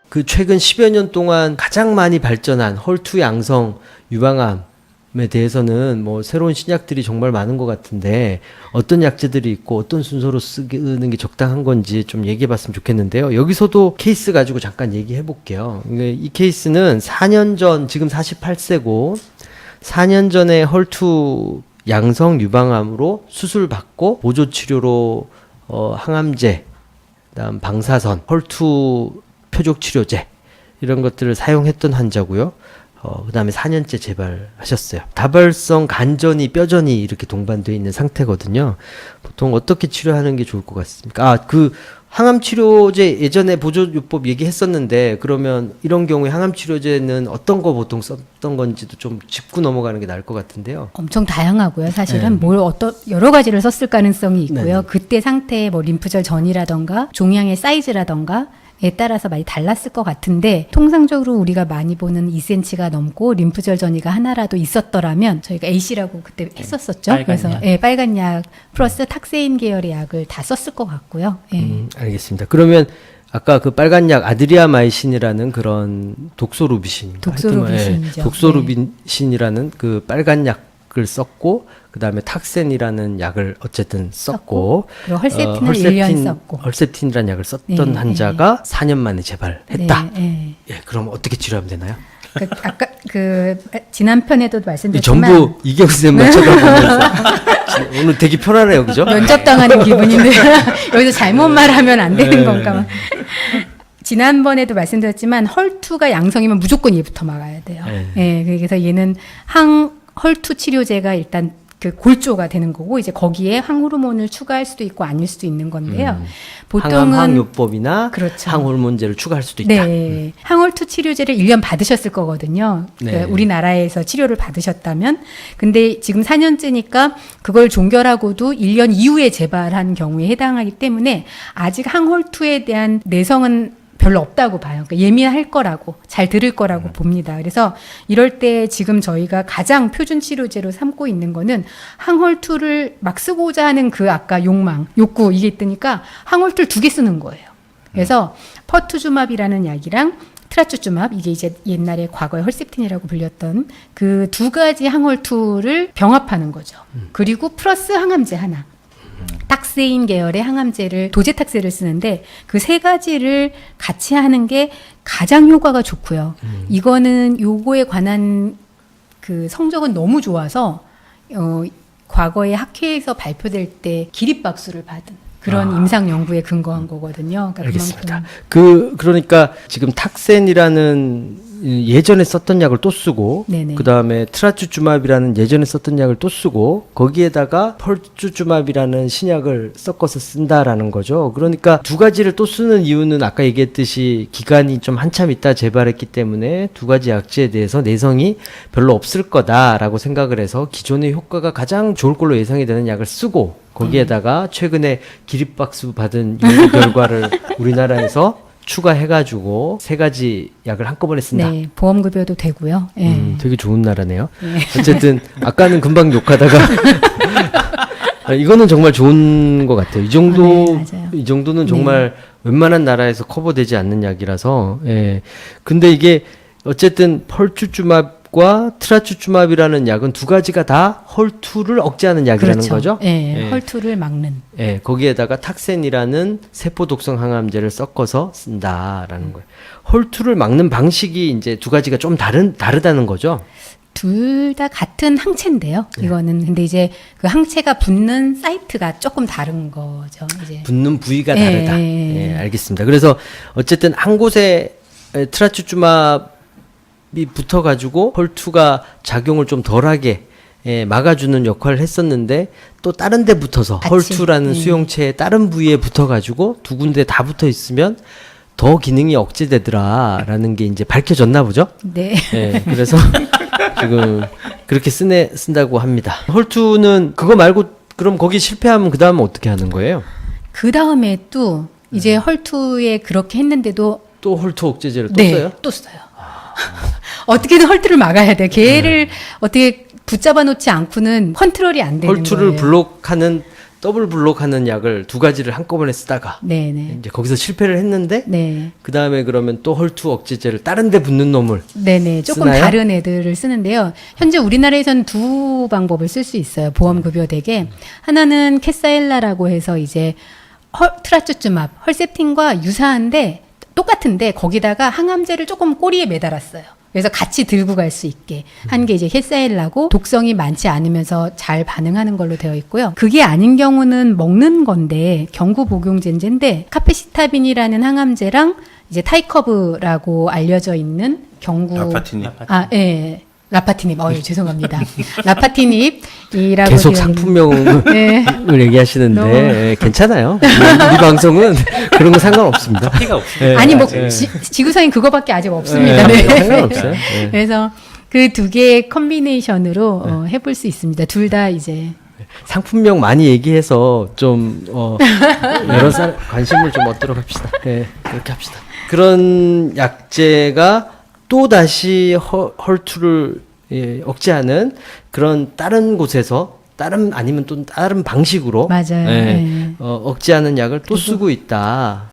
그 최근 10여 년 동안 가장 많이 발전한 헐투 양성 유방암에 대해서는 뭐 새로운 신약들이 정말 많은 것 같은데 어떤 약제들이 있고 어떤 순서로 쓰는 게 적당한 건지 좀 얘기해 봤으면 좋겠는데요. 여기서도 케이스 가지고 잠깐 얘기해 볼게요. 이 케이스는 4년 전, 지금 48세고 4년 전에 헐투 양성 유방암으로 수술받고 보조치료로 항암제, 그다음 방사선, 헐투 표적 치료제 이런 것들을 사용했던 환자고요. 그다음에 4년째 재발하셨어요. 다발성 간전이 뼈전이 이렇게 동반되어 있는 상태거든요. 보통 어떻게 치료하는 게 좋을 것 같습니까? 그 항암 치료제 예전에 보조요법 얘기했었는데 그러면 이런 경우에 항암 치료제는 어떤 거 보통 썼던 건지도 좀 짚고 넘어가는 게 나을 것 같은데요. 엄청 다양하고요. 사실은 네. 여러 가지를 썼을 가능성이 있고요. 네. 그때 상태의 뭐 림프절 전이라던가 종양의 사이즈라던가 에 따라서 많이 달랐을 것 같은데 통상적으로 우리가 많이 보는 2cm가 넘고 림프절 전이가 하나라도 있었더라면 저희가 A씨라고 그때 했었었죠. 빨간 그래서 약. 빨간 약 플러스 탁세인 계열의 약을 다 썼을 것 같고요. 알겠습니다. 그러면 아까 그 빨간 약 아드리아마이신이라는 그런 독소루비신, 독소루비신이죠. 독소루비신이라는 그 빨간 약을 썼고 그다음에 탁센이라는 약을 어쨌든 썼고 그리고 헐셉틴을 1년 썼고. 헐셉틴이라는 약을 썼던 환자가 4년 만에 재발했다. 네. 예, 그럼 어떻게 치료하면 되나요? 아까 지난 편에도 이 말씀드렸지만 전부 이경쌤만 쳐다보면서 오늘 되게 편하네요, 그죠? 면접당하는 기분인데 여기서 잘못 말하면 안 되는 건가. 지난번에도 말씀드렸지만 헐투가 양성이면 무조건 얘부터 막아야 돼요. 그래서 얘는 헐투 치료제가 일단 그 골조가 되는 거고 이제 거기에 항호르몬을 추가할 수도 있고 아닐 수도 있는 건데요. 보통은 항암요법이나 그렇죠. 항호르몬제를 추가할 수도 있다. 네. 항hol투 치료제를 1년 받으셨을 거거든요. 네. 그러니까 우리나라에서 치료를 받으셨다면. 근데 지금 4년째니까 그걸 종결하고도 1년 이후에 재발한 경우에 해당하기 때문에 아직 항hol투에 대한 내성은 별로 없다고 봐요. 그러니까 예민할 거라고, 잘 들을 거라고 봅니다. 그래서 이럴 때 지금 저희가 가장 표준 치료제로 삼고 있는 거는 항hol투를 막 쓰고자 하는 그 아까 욕구 이게 있으니까 항hol투를 2개 쓰는 거예요. 그래서 퍼투주맙이라는 약이랑 트라투주맙, 이게 이제 옛날에 과거에 헐셉틴이라고 불렸던 그 2가지 항hol투를 병합하는 거죠. 그리고 플러스 항암제 하나. 탁세인 계열의 항암제를 도제탁세를 쓰는데 그 3가지를 같이 하는 게 가장 효과가 좋고요. 이거는 요거에 관한 그 성적은 너무 좋아서 과거에 학회에서 발표될 때 기립박수를 받은 그런 임상 연구에 근거한 거거든요. 그러니까 알겠습니다. 그러니까 지금 탁센이라는 예전에 썼던 약을 또 쓰고 네네. 그다음에 트라투주맙이라는 예전에 썼던 약을 또 쓰고 거기에다가 펄투주맙이라는 신약을 섞어서 쓴다라는 거죠. 그러니까 2가지를 또 쓰는 이유는 아까 얘기했듯이 기간이 좀 한참 있다 재발했기 때문에 2가지 약제에 대해서 내성이 별로 없을 거다라고 생각을 해서 기존의 효과가 가장 좋을 걸로 예상이 되는 약을 쓰고 거기에다가 최근에 기립박수 받은 연구 결과를 우리나라에서 추가해가지고 3가지 약을 한꺼번에 쓴다. 네, 보험급여도 되고요. 되게 좋은 나라네요. 어쨌든 아까는 금방 욕하다가 이거는 정말 좋은 것 같아요. 이 정도 맞아요. 이 정도는 정말 웬만한 나라에서 커버되지 않는 약이라서. 예. 근데 이게 어쨌든 펄투주맙과 트라투주맙이라는 약은 2가지가 다 헐투를 억제하는 약이라는 그렇죠. 거죠. 네, 헐투를 막는. 예, 거기에다가 탁센이라는 세포 독성 항암제를 섞어서 쓴다라는 거예요. 헐투를 막는 방식이 이제 2가지가 좀 다르다는 거죠. 둘 다 같은 항체인데요. 이거는 근데 이제 그 항체가 붙는 사이트가 조금 다른 거죠. 이제 붙는 부위가 다르다. 예, 알겠습니다. 그래서 어쨌든 한 곳에 트라투주맙이 붙어가지고 헐투가 작용을 좀 덜하게 막아주는 역할을 했었는데 또 다른 데 붙어서 같이, 헐투라는 수용체의 다른 부위에 붙어가지고 2군데 다 붙어 있으면 더 기능이 억제되더라라는 게 이제 밝혀졌나 보죠. 네. 예, 그래서 지금 그렇게 쓴다고 합니다. 헐투는 그거 말고 그럼 거기 실패하면 그 다음은 어떻게 하는 거예요? 그 다음에 또 이제 헐투에 그렇게 했는데도 또 헐투 억제제를 또 써요? 또 써요. 어떻게든 헐투를 막아야 돼. 걔를 어떻게 붙잡아 놓지 않고는 컨트롤이 안 되는 헐투를 거예요. 블록하는 더블 블록하는 약을 두 가지를 한꺼번에 쓰다가 네네. 이제 거기서 실패를 했는데 네. 그 다음에 그러면 또 헐투 억제제를 다른 데 붙는 놈을 네네. 조금 쓰나요? 다른 애들을 쓰는데요. 현재 우리나라에서는 두 방법을 쓸 수 있어요. 보험급여되게. 하나는 캐사엘라라고 해서 이제 트라투즈맙, 헐셉틴과 유사한데 똑같은데 거기다가 항암제를 조금 꼬리에 매달았어요. 그래서 같이 들고 갈 수 있게 한 게 이제 캐사엘라고 독성이 많지 않으면서 잘 반응하는 걸로 되어 있고요. 그게 아닌 경우는 먹는 건데 경구 복용제인데 카페시타빈이라는 항암제랑 이제 타이커브라고 알려져 있는 경구 라파티닙. 예. 라파티닙. 죄송합니다. 라파티닙이라고 계속 되어 있는- 상품명을 네. 얘기하시는데 너무- 예, 괜찮아요. 우리 방송은 그런 거 상관없습니다. 피가 없습니다. 예, 아니 뭐 예. 지구상에 그거밖에 아직 없습니다. 예, 네. 상관없어요. 예. 그래서 그 두 개의 컨비네이션으로 해볼 수 있습니다. 둘 다 이제 상품명 많이 얘기해서 좀 여러 사람 관심을 좀 얻도록 합시다. 예, 그렇게 합시다. 그런 약제가 또 다시 헐투를 억제하는 그런 다른 곳에서 아니면 또 다른 방식으로 맞아요. 네. 억제하는 약을 또 쓰고 있다.